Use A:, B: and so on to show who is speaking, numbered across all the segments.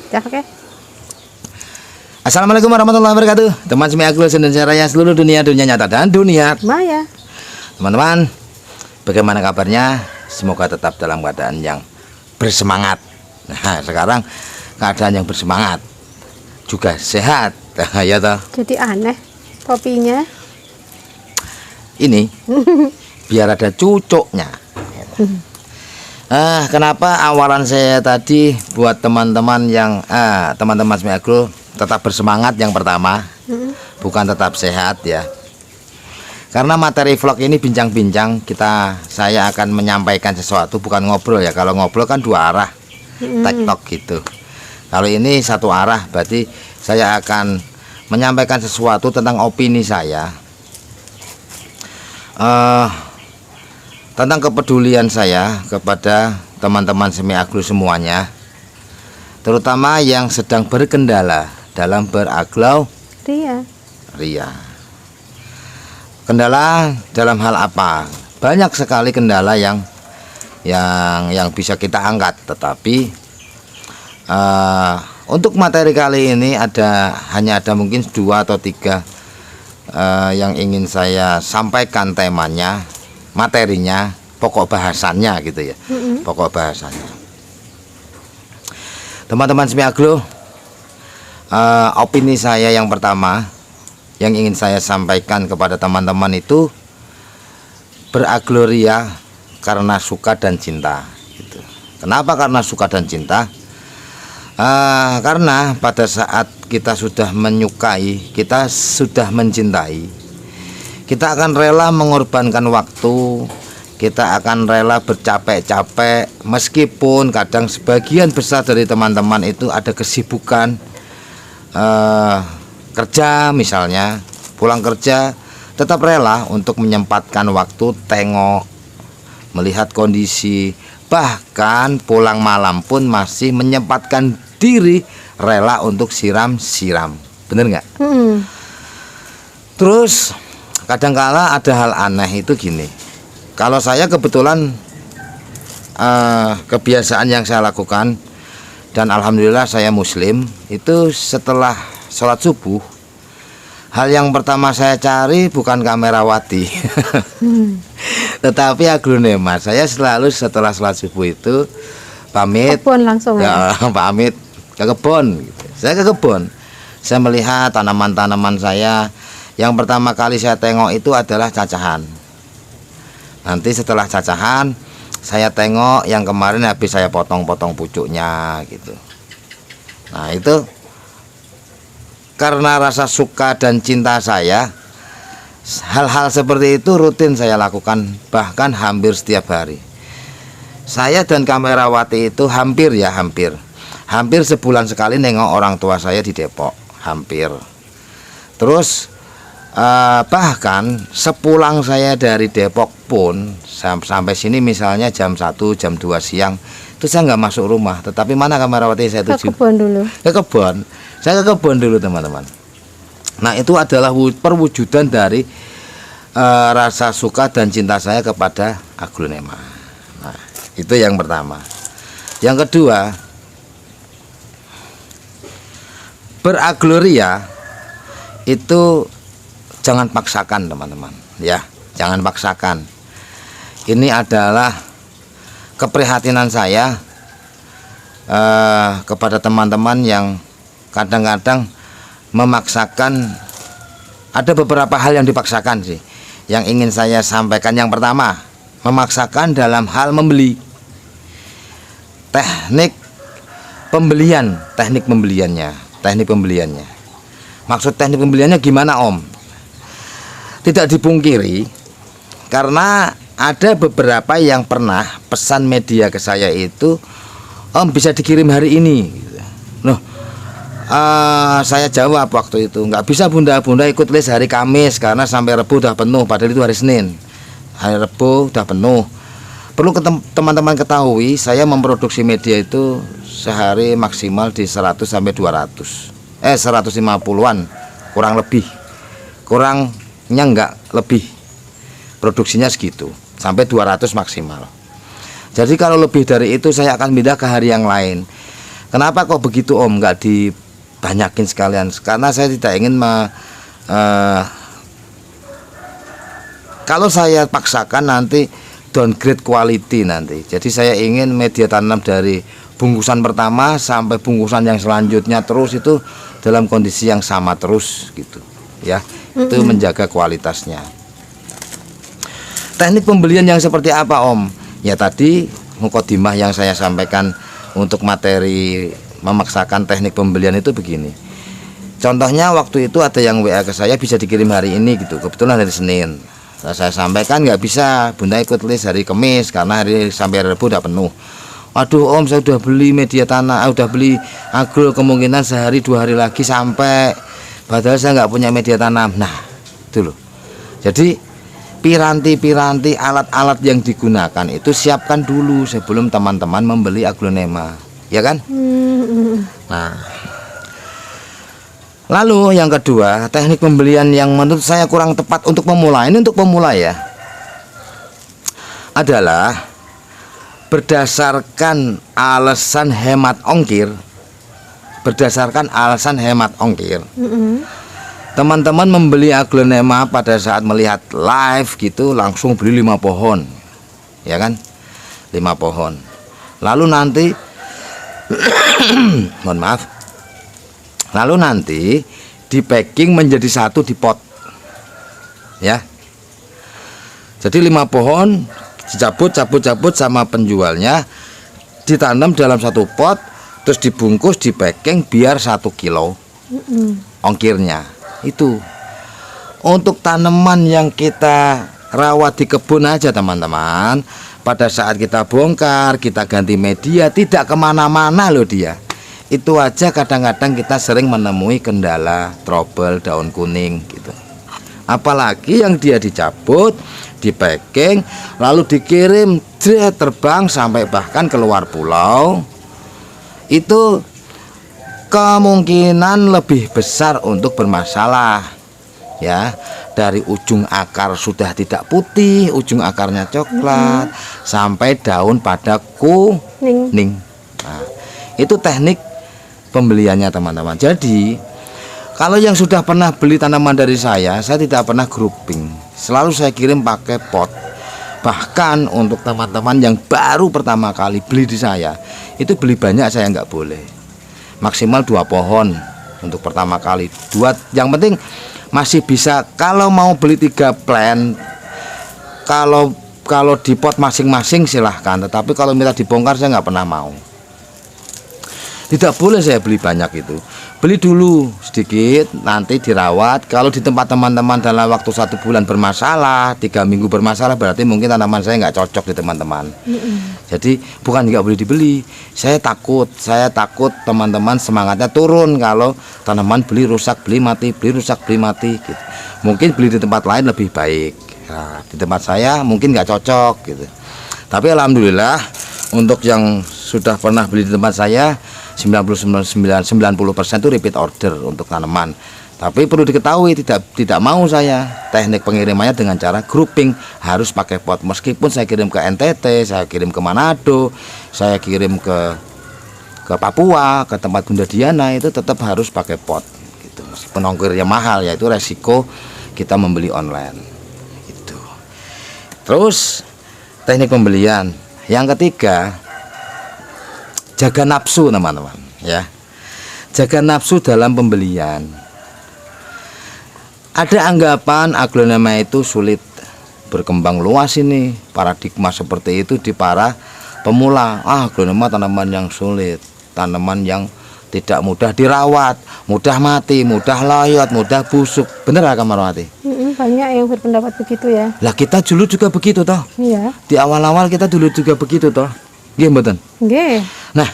A: Ya, oke.
B: Assalamualaikum warahmatullahi wabarakatuh. Teman Semi Aglo Indonesia Raya seluruh dunia nyata dan dunia
A: Maya.
B: Teman-teman, bagaimana kabarnya? Semoga tetap dalam keadaan yang bersemangat. Nah, sekarang keadaan yang bersemangat juga sehat. Ya toh.
A: Jadi aneh topinya.
B: Ini biar ada cucuknya. Kenapa awalan saya tadi buat teman-teman yang teman-teman Semi Aglo tetap bersemangat yang pertama, bukan tetap sehat ya. Karena materi vlog ini bincang-bincang, saya akan menyampaikan sesuatu, bukan ngobrol ya. Kalau ngobrol kan dua arah, tektok gitu. Kalau ini satu arah, berarti saya akan menyampaikan sesuatu tentang opini saya, tentang kepedulian saya kepada teman-teman Semi Aglo semuanya, terutama yang sedang berkendala dalam beraglau ria. Kendala dalam hal apa? Banyak sekali kendala yang bisa kita angkat, tetapi untuk materi kali ini hanya ada mungkin 2 atau 3 yang ingin saya sampaikan, temanya, materinya, pokok bahasannya gitu ya. Pokok bahasannya. Teman-teman Semi Aglo, opini saya yang pertama yang ingin saya sampaikan kepada teman-teman itu, beragloria karena suka dan cinta gitu. Kenapa karena suka dan cinta? Karena pada saat kita sudah menyukai, kita sudah mencintai, kita akan rela mengorbankan waktu, kita akan rela bercapek-capek, meskipun kadang sebagian besar dari teman-teman itu ada kesibukan kerja misalnya, pulang kerja tetap rela untuk menyempatkan waktu tengok, melihat kondisi, bahkan pulang malam pun masih menyempatkan diri rela untuk siram-siram. Bener nggak? Terus kadangkala ada hal aneh itu gini. Kalau saya kebetulan kebiasaan yang saya lakukan, dan alhamdulillah saya muslim, itu setelah sholat subuh, hal yang pertama saya cari bukan kamerawati, tetapi aglonema. Saya selalu setelah sholat subuh itu pamit,
A: kebun langsung ya?
B: Pamit ke kebun gitu. Saya ke kebun, saya melihat tanaman-tanaman saya. Yang pertama kali saya tengok itu adalah cacahan. Nanti setelah cacahan, saya tengok yang kemarin habis saya potong-potong pucuknya gitu. Nah, itu karena rasa suka dan cinta saya, hal-hal seperti itu rutin saya lakukan, bahkan hampir setiap hari. Saya dan kamerawati itu hampir sebulan sekali nengok orang tua saya di Depok, hampir. Terus bahkan sepulang saya dari Depok pun sampai sini misalnya jam 1, jam 2 siang, itu saya nggak masuk rumah. Tetapi mana kamerawati saya tuju?
A: Ke kebun dulu.
B: Ke kebun. Saya ke kebun dulu teman-teman. Nah, itu adalah perwujudan dari rasa suka dan cinta saya kepada aglonema. Nah, itu yang pertama. Yang kedua, beragloria itu jangan paksakan teman-teman ya, jangan paksakan. Ini adalah keprihatinan saya kepada teman-teman yang kadang-kadang memaksakan. Ada beberapa hal yang dipaksakan sih, yang ingin saya sampaikan. Yang pertama, memaksakan dalam hal membeli, teknik pembeliannya. Maksud teknik pembeliannya gimana, Om? Tidak dipungkiri, karena ada beberapa yang pernah pesan media ke saya itu, Om bisa dikirim hari ini. Loh, saya jawab waktu itu, nggak bisa bunda ikut list hari Kamis karena sampai Rebu udah penuh, padahal itu hari Senin. Hari Rebu udah penuh. Perlu teman-teman ketahui, saya memproduksi media itu sehari maksimal di 100 sampai 200. 150-an kurang lebih. Kurangnya enggak lebih. Produksinya segitu, sampai 200 maksimal. Jadi kalau lebih dari itu saya akan pindah ke hari yang lain. Kenapa kok begitu Om? Nggak dibanyakin sekalian? Karena saya tidak ingin kalau saya paksakan nanti downgrade quality nanti. Jadi saya ingin media tanam dari bungkusan pertama sampai bungkusan yang selanjutnya terus itu dalam kondisi yang sama terus gitu ya. Itu menjaga kualitasnya. Teknik pembelian yang seperti apa Om? Ya tadi mukadimah yang saya sampaikan untuk materi memaksakan teknik pembelian itu begini. Contohnya waktu itu ada yang WA ke saya bisa dikirim hari ini gitu. Kebetulan hari Senin. Saya sampaikan nggak bisa, Bunda ikut list hari Kamis karena hari sampai Rabu udah penuh. Waduh Om, saya udah beli media tanah, udah beli agro, kemungkinan sehari 2 hari lagi sampai. Padahal saya nggak punya media tanam. Nah itu loh. Jadi piranti-piranti alat-alat yang digunakan itu siapkan dulu sebelum teman-teman membeli aglonema, ya kan? Nah, lalu yang kedua, teknik pembelian yang menurut saya kurang tepat untuk pemula, ini untuk pemula ya, adalah berdasarkan alasan hemat ongkir. Berdasarkan alasan hemat ongkir, teman-teman membeli aglonema pada saat melihat live gitu langsung beli 5 pohon, ya kan? 5 pohon. Lalu nanti mohon maaf. Lalu nanti di packing menjadi 1 di pot. Ya. Jadi 5 pohon dicabut sama penjualnya, ditanam dalam 1 pot, terus dibungkus, di packing biar 1 kilo ongkirnya. Itu untuk tanaman yang kita rawat di kebun aja teman-teman. Pada saat kita bongkar, kita ganti media, tidak kemana-mana loh dia. Itu aja kadang-kadang kita sering menemui kendala, trouble daun kuning gitu. Apalagi yang dia dicabut, di packing, lalu dikirim, terbang sampai bahkan keluar pulau. Itu kemungkinan lebih besar untuk bermasalah ya. Dari ujung akar sudah tidak putih, ujung akarnya coklat, sampai daun pada kuning. Nah, itu teknik pembeliannya teman-teman. Jadi kalau yang sudah pernah beli tanaman dari saya tidak pernah grouping, selalu saya kirim pakai pot. Bahkan untuk teman-teman yang baru pertama kali beli di saya, itu beli banyak saya nggak boleh, maksimal 2 pohon untuk pertama kali. 2, yang penting masih bisa. Kalau mau beli 3 plant, kalau di pot masing-masing silahkan, tetapi kalau minta dibongkar saya nggak pernah mau. Tidak boleh saya beli banyak itu. Beli dulu sedikit, nanti dirawat. Kalau di tempat teman-teman dalam waktu 1 bulan bermasalah, 3 minggu bermasalah, berarti mungkin tanaman saya nggak cocok di teman-teman. Jadi bukan nggak boleh dibeli. Saya takut teman-teman semangatnya turun kalau tanaman beli rusak, beli mati, beli rusak, beli mati gitu. Mungkin beli di tempat lain lebih baik. Nah, di tempat saya mungkin nggak cocok gitu. Tapi alhamdulillah untuk yang sudah pernah beli di tempat saya 90% itu repeat order untuk tanaman. Tapi perlu diketahui tidak mau saya teknik pengirimannya dengan cara grouping, harus pakai pot. Meskipun saya kirim ke NTT, saya kirim ke Manado, saya kirim ke Papua, ke tempat Bunda Diana, itu tetap harus pakai pot gitu. Meskipun ongkirnya mahal, yaitu resiko kita membeli online. Itu. Terus teknik pembelian yang ketiga, jaga nafsu teman-teman ya. Jaga nafsu dalam pembelian. Ada anggapan aglonema itu sulit berkembang luas, ini paradigma seperti itu di para pemula. Aglonema tanaman yang sulit, tanaman yang tidak mudah dirawat, mudah mati, mudah loyot, mudah busuk. Bener gak Marwati?
A: Banyak yang berpendapat begitu ya.
B: Lah kita dulu juga begitu toh.
A: Iya.
B: Di awal-awal kita dulu juga begitu toh. Nggih mboten?
A: Nggih.
B: Nah,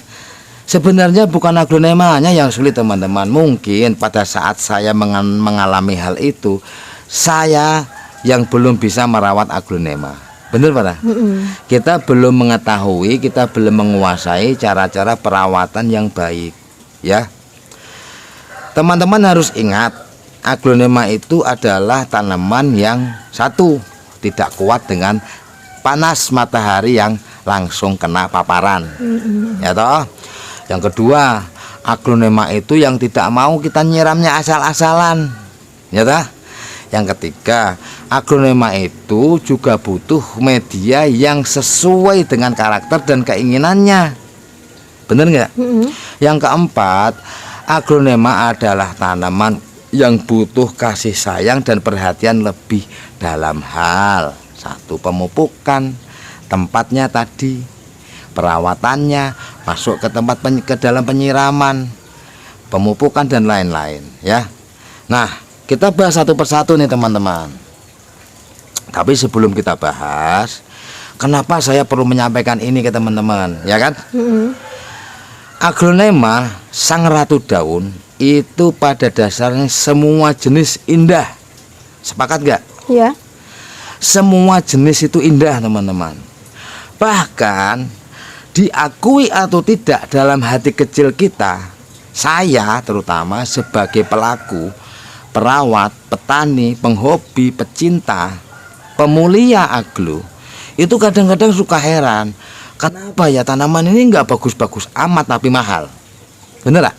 B: sebenarnya bukan aglonemanya yang sulit teman-teman. Mungkin pada saat saya mengalami hal itu, saya yang belum bisa merawat aglonema. Benar Pak? Kita belum mengetahui, kita belum menguasai cara-cara perawatan yang baik ya. Teman-teman harus ingat, aglonema itu adalah tanaman yang satu, tidak kuat dengan panas matahari yang langsung kena paparan. Ya toh. Yang kedua, aglonema itu yang tidak mau kita nyiramnya asal-asalan, ya ta? Yang ketiga, aglonema itu juga butuh media yang sesuai dengan karakter dan keinginannya. Bener nggak? Yang keempat, aglonema adalah tanaman yang butuh kasih sayang dan perhatian lebih dalam hal satu, pemupukan, tempatnya tadi, perawatannya, masuk ke tempat ke dalam penyiraman, pemupukan dan lain-lain, ya. Nah, kita bahas satu persatu nih teman-teman. Tapi sebelum kita bahas, kenapa saya perlu menyampaikan ini ke teman-teman, ya kan? Aglonema sang ratu daun itu pada dasarnya semua jenis indah. Sepakat gak?
A: Iya.
B: Semua jenis itu indah teman-teman. Bahkan diakui atau tidak dalam hati kecil kita, saya terutama sebagai pelaku, perawat, petani, penghobi, pecinta, pemulia aglo, itu kadang-kadang suka heran, kenapa ya tanaman ini nggak bagus-bagus amat tapi mahal. Bener gak?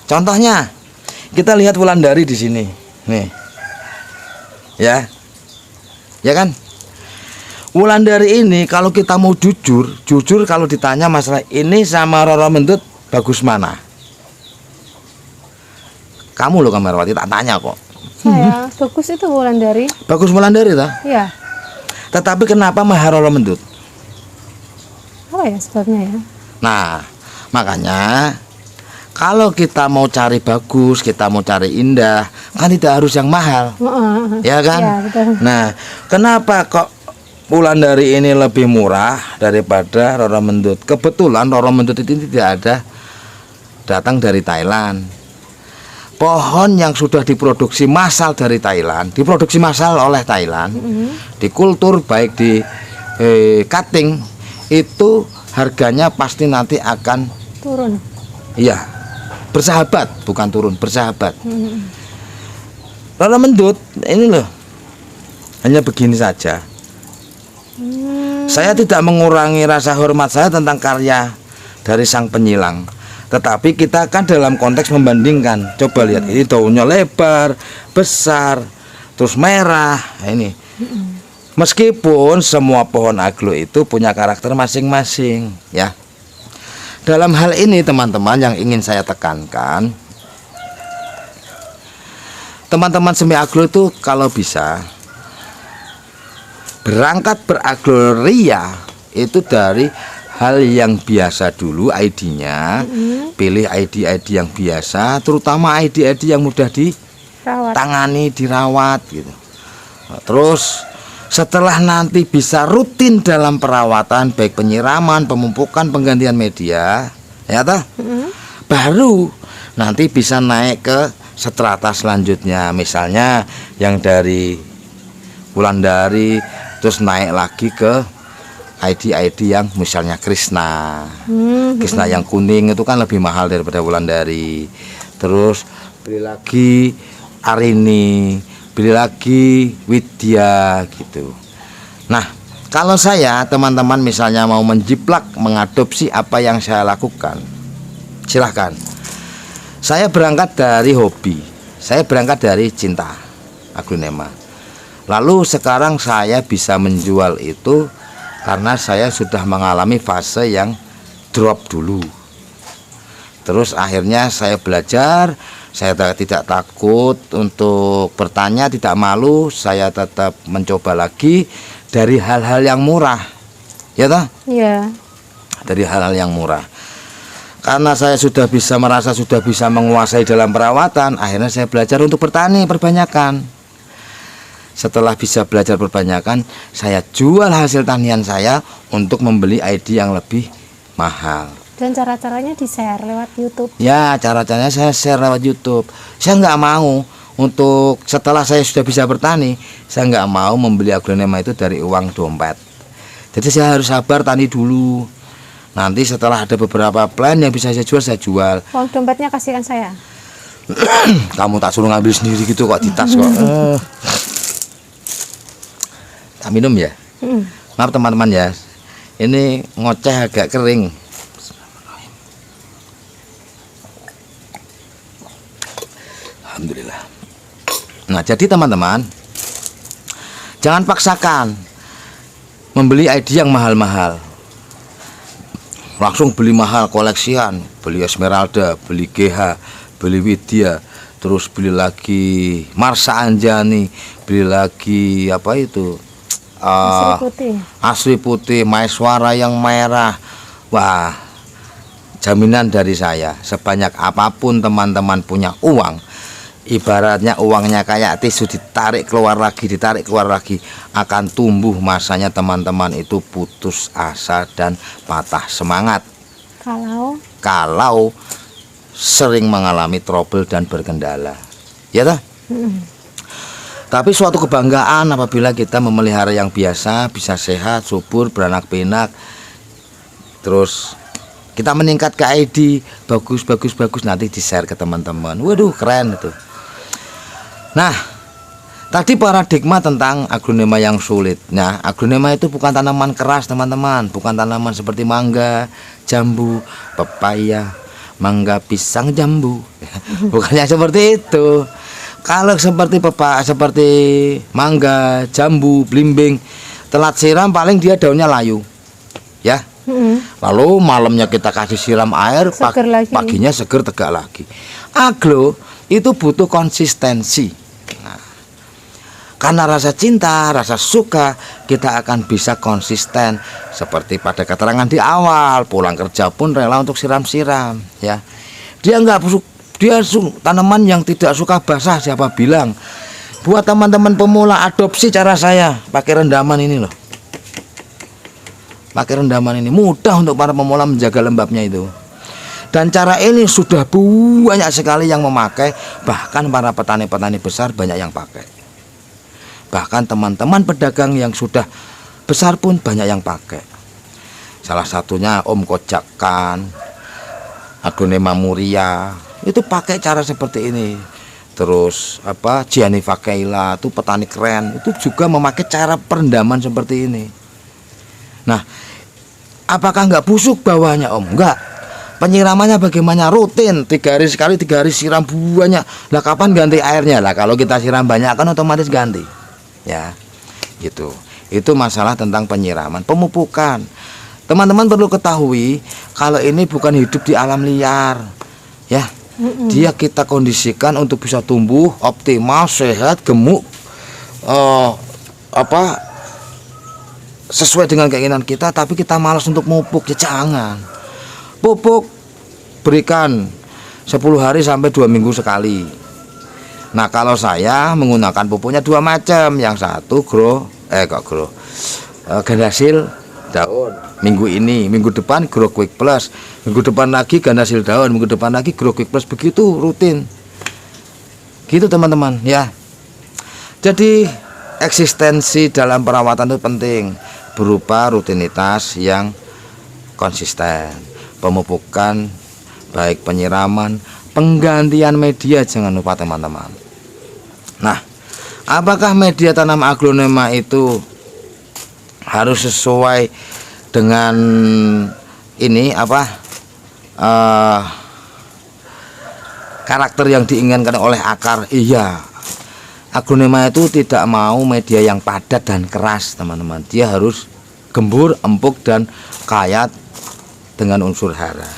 B: Contohnya, kita lihat wulandari di sini, nih, ya kan? Wulandari ini kalau kita mau jujur kalau ditanya masalah ini sama Roro Mendut bagus mana? Kamu loh kamerawati tak tanya kok.
A: Saya bagus itu wulandari.
B: Bagus wulandari toh?
A: Iya.
B: Tetapi kenapa mahal Roro Mendut?
A: Apa ya sebabnya ya?
B: Nah, makanya kalau kita mau cari bagus, kita mau cari indah, kan tidak harus yang mahal. Ya kan?
A: Iya, betul.
B: Nah, kenapa kok wulandari ini lebih murah daripada Roro Mendut? Kebetulan Roro Mendut ini tidak ada datang dari Thailand. Pohon yang sudah diproduksi massal dari Thailand, diproduksi massal oleh Thailand, dikultur baik di cutting, itu harganya pasti nanti akan
A: Turun.
B: iya, bersahabat, bukan turun, bersahabat. Roro Mendut ini loh, hanya begini saja. Saya tidak mengurangi rasa hormat saya tentang karya dari sang penyilang, tetapi kita kan dalam konteks membandingkan. Coba lihat, ini daunnya lebar, besar, terus merah. Nah, ini meskipun semua pohon aglo itu punya karakter masing-masing, ya. Dalam hal ini teman-teman yang ingin saya tekankan, teman-teman semi aglo itu kalau bisa berangkat beragloria itu dari hal yang biasa dulu, ID-nya, pilih ID-ID yang biasa, terutama ID-ID yang mudah ditangani, dirawat gitu. Nah, terus setelah nanti bisa rutin dalam perawatan, baik penyiraman, pemupukan, penggantian media, ya toh, baru nanti bisa naik ke strata selanjutnya, misalnya yang dari wulandari, terus naik lagi ke ID yang misalnya Krishna. Krishna yang kuning itu kan lebih mahal daripada wulandari. Terus beli lagi Arini, beli lagi Widya gitu. Nah, kalau saya teman-teman misalnya mau menjiplak, mengadopsi apa yang saya lakukan, silahkan. Saya berangkat dari hobi, saya berangkat dari cinta aglonema. Lalu sekarang saya bisa menjual itu karena saya sudah mengalami fase yang drop dulu. Terus akhirnya saya belajar, saya tidak takut untuk bertanya, tidak malu, saya tetap mencoba lagi dari hal-hal yang murah. Ya toh? Iya. Dari hal-hal yang murah. Karena saya sudah bisa merasa sudah bisa menguasai dalam perawatan, akhirnya saya belajar untuk bertani perbanyakan. Setelah bisa belajar perbanyakan, saya jual hasil tanian saya untuk membeli ID yang lebih mahal.
A: Dan cara-caranya di-share lewat YouTube.
B: Ya, cara-caranya saya share lewat YouTube. Saya nggak mau untuk setelah saya sudah bisa bertani, saya nggak mau membeli aglonema itu dari uang dompet. Jadi saya harus sabar tani dulu. Nanti setelah ada beberapa plan yang bisa saya jual.
A: Uang dompetnya kasihkan saya.
B: Kamu tak suruh ngambil sendiri gitu kok di tas kok. Tak minum ya. Maaf teman-teman ya, ini ngoceh agak kering. Alhamdulillah. Nah, jadi teman-teman, jangan paksakan membeli ID yang mahal-mahal. Langsung beli mahal koleksian, beli Esmeralda, beli GH, beli Widya, terus beli lagi Marsa Anjani, beli lagi apa itu?
A: Asli putih.
B: Asli putih, Maeswara yang merah. Wah, jaminan dari saya, sebanyak apapun teman-teman punya uang, ibaratnya uangnya kayak tisu, ditarik keluar lagi, akan tumbuh masanya teman-teman itu putus asa dan patah semangat kalau sering mengalami trouble dan berkendala, ya toh? Tapi suatu kebanggaan apabila kita memelihara yang biasa, bisa sehat, subur, beranak pinak, terus kita meningkat ke ID, bagus, nanti di-share ke teman-teman. Waduh, keren itu. Nah, tadi paradigma tentang aglonema yang sulit. Nah, aglonema itu bukan tanaman keras, teman-teman. Bukan tanaman seperti mangga, jambu, pepaya, mangga, pisang, jambu. Bukannya seperti itu. Kalau seperti seperti mangga, jambu, belimbing, telat siram paling dia daunnya layu. Ya. Lalu malamnya kita kasih siram air, paginya seger tegak lagi. Aglo itu butuh konsistensi. Nah, karena rasa cinta, rasa suka, kita akan bisa konsisten. Seperti pada keterangan di awal, pulang kerja pun rela untuk siram-siram. Ya, dia tanaman yang tidak suka basah. Siapa bilang? Buat teman-teman pemula, adopsi cara saya pakai rendaman ini loh. Pakai rendaman ini mudah untuk para pemula menjaga lembabnya itu. Dan cara ini sudah banyak sekali yang memakai, bahkan para petani-petani besar banyak yang pakai. Bahkan teman-teman pedagang yang sudah besar pun banyak yang pakai. Salah satunya Om Kojakan, Aglonema muria, itu pakai cara seperti ini. Terus Gianni Vacaila, itu petani keren, itu juga memakai cara perendaman seperti ini. Nah, apakah nggak busuk bawahnya, Om? Enggak. Penyiramannya bagaimana? Rutin, 3 hari sekali, 3 hari siram banyak. Lah kapan ganti airnya? Lah kalau kita siram banyak kan otomatis ganti. Ya, gitu. Itu masalah tentang penyiraman, pemupukan. Teman-teman perlu ketahui kalau ini bukan hidup di alam liar. Ya, dia kita kondisikan untuk bisa tumbuh optimal, sehat, gemuk, sesuai dengan keinginan kita, tapi kita malas untuk mupuk. Ya jangan. Pupuk berikan 10 hari sampai 2 minggu sekali. Nah, kalau saya menggunakan pupuknya 2 macam. Yang satu Gandasil daun. Minggu ini, minggu depan Grow Quick Plus. Minggu depan lagi Gandasil daun, minggu depan lagi Grow Quick Plus. Begitu rutin. Gitu teman-teman, ya. Jadi eksistensi dalam perawatan itu penting, berupa rutinitas yang konsisten, pemupukan, baik penyiraman, penggantian media, jangan lupa teman-teman. Nah, apakah media tanam aglonema itu harus sesuai dengan ini karakter yang diinginkan oleh akar? Iya. Aglonema itu tidak mau media yang padat dan keras, teman-teman. Dia harus gembur, empuk, dan kaya dengan unsur hara.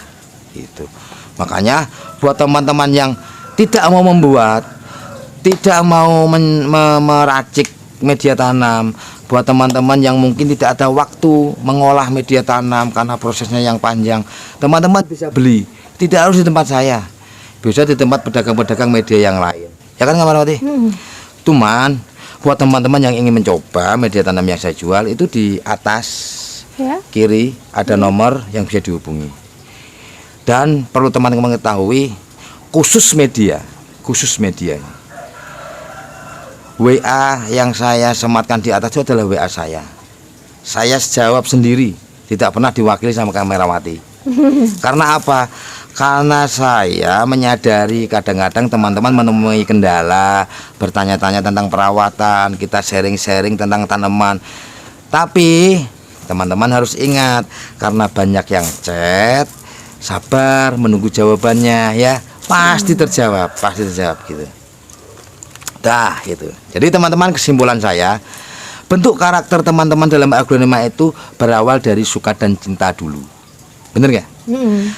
B: Gitu. Makanya buat teman-teman yang tidak mau membuat, tidak mau meracik media tanam, buat teman-teman yang mungkin tidak ada waktu mengolah media tanam karena prosesnya yang panjang, teman-teman bisa beli. Tidak harus di tempat saya, bisa di tempat pedagang-pedagang media yang lain. Ya kan, Kamarwati? Cuman buat teman-teman yang ingin mencoba media tanam yang saya jual, itu di atas kiri ada nomor yang bisa dihubungi. Dan perlu teman-teman mengetahui, khusus media WA yang saya sematkan di atas itu adalah WA saya. Saya jawab sendiri, tidak pernah diwakili sama Kamerawati. Karena apa? Karena saya menyadari kadang-kadang teman-teman menemui kendala, bertanya-tanya tentang perawatan, kita sharing-sharing tentang tanaman. Tapi teman-teman harus ingat, karena banyak yang chat, sabar menunggu jawabannya ya. Pasti terjawab gitu. Dah gitu. Jadi teman-teman, kesimpulan saya, bentuk karakter teman-teman dalam aglonema itu berawal dari suka dan cinta dulu. Bener nggak?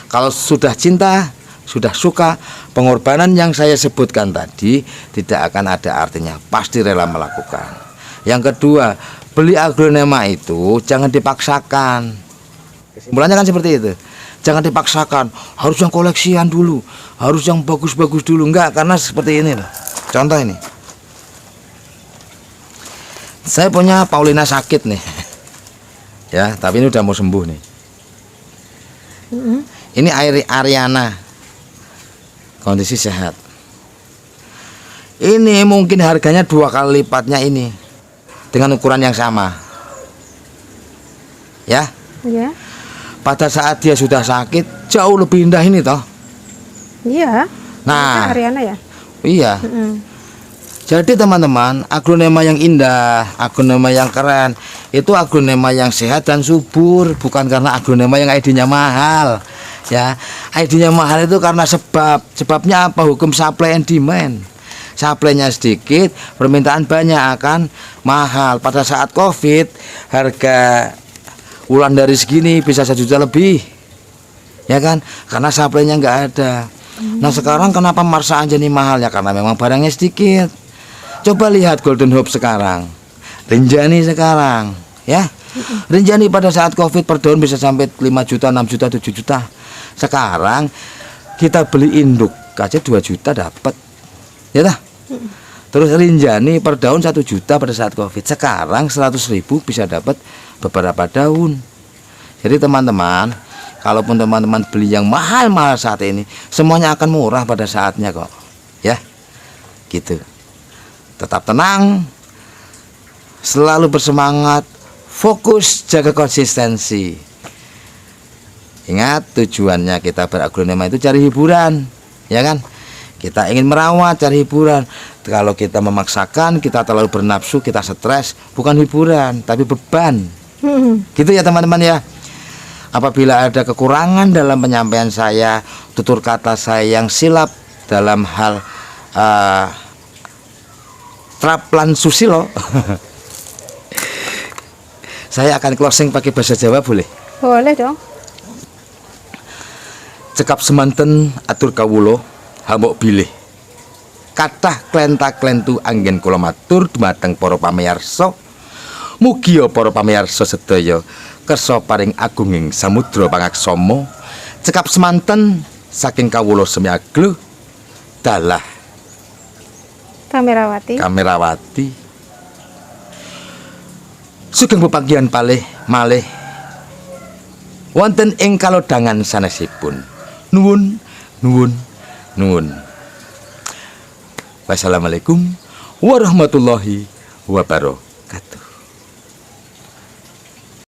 B: Kalau sudah cinta, sudah suka, pengorbanan yang saya sebutkan tadi tidak akan ada artinya, pasti rela melakukan. Yang kedua, beli aglonema itu jangan dipaksakan. Kesimpulannya kan seperti itu. Jangan dipaksakan, harus yang koleksian dulu, harus yang bagus-bagus dulu. Enggak, karena seperti ini loh. Contoh ini, saya punya Paulina sakit nih, ya, tapi ini udah mau sembuh nih. Ini Ariana, kondisi sehat. Ini mungkin harganya 2 kali lipatnya ini, dengan ukuran yang sama, ya.
A: Iya.
B: Pada saat dia sudah sakit, jauh lebih indah ini toh.
A: Iya.
B: Nah,
A: Ariana ya.
B: iya. Jadi teman-teman, aglonema yang indah, aglonema yang keren, itu aglonema yang sehat dan subur, bukan karena aglonema yang ID-nya mahal. Ya, ID-nya mahal itu karena sebabnya apa? Hukum supply and demand. Supply-nya sedikit, permintaan banyak, akan mahal. Pada saat Covid, harga ulang dari segini bisa 1 juta lebih, ya kan? Karena supply-nya nggak ada. Nah sekarang kenapa Marsa Anjani mahal? Ya karena memang barangnya sedikit. Coba lihat Golden Hope sekarang, Rinjani sekarang, ya. Rinjani pada saat Covid per daun bisa sampai 5 juta, 6 juta, 7 juta. Sekarang kita beli induk aja 2 juta dapat, ya dah. Terus Rinjani per daun 1 juta pada saat Covid. Sekarang 100.000 bisa dapat beberapa daun. Jadi teman-teman, kalaupun teman-teman beli yang mahal-mahal saat ini, semuanya akan murah pada saatnya kok, ya. Gitu. Tetap tenang, selalu bersemangat, fokus, jaga konsistensi. Ingat, tujuannya kita beraglonema itu cari hiburan, ya kan? Kita ingin merawat, cari hiburan. Kalau kita memaksakan, kita terlalu bernafsu, kita stres, bukan hiburan, tapi beban. Gitu ya teman-teman ya. Apabila ada kekurangan dalam penyampaian saya, tutur kata saya yang silap dalam hal Traplan Susilo, saya akan closing pakai bahasa Jawa, boleh?
A: Boleh dong.
B: Cekap semanten atur kawulo hambok bilih. Kathah klenta-klentu anggen kula matur dumateng para pamirsa. Mugi para pamirsa sedaya kersa paring agunging samudra pangaksama. Cekap semanten saking kawula semyaglu dalah Kamerawati. Sugeng pepanggihan malih wonten ing kalodhangan sanesipun. Nuwun. Wassalamualaikum warahmatullahi wabarakatuh.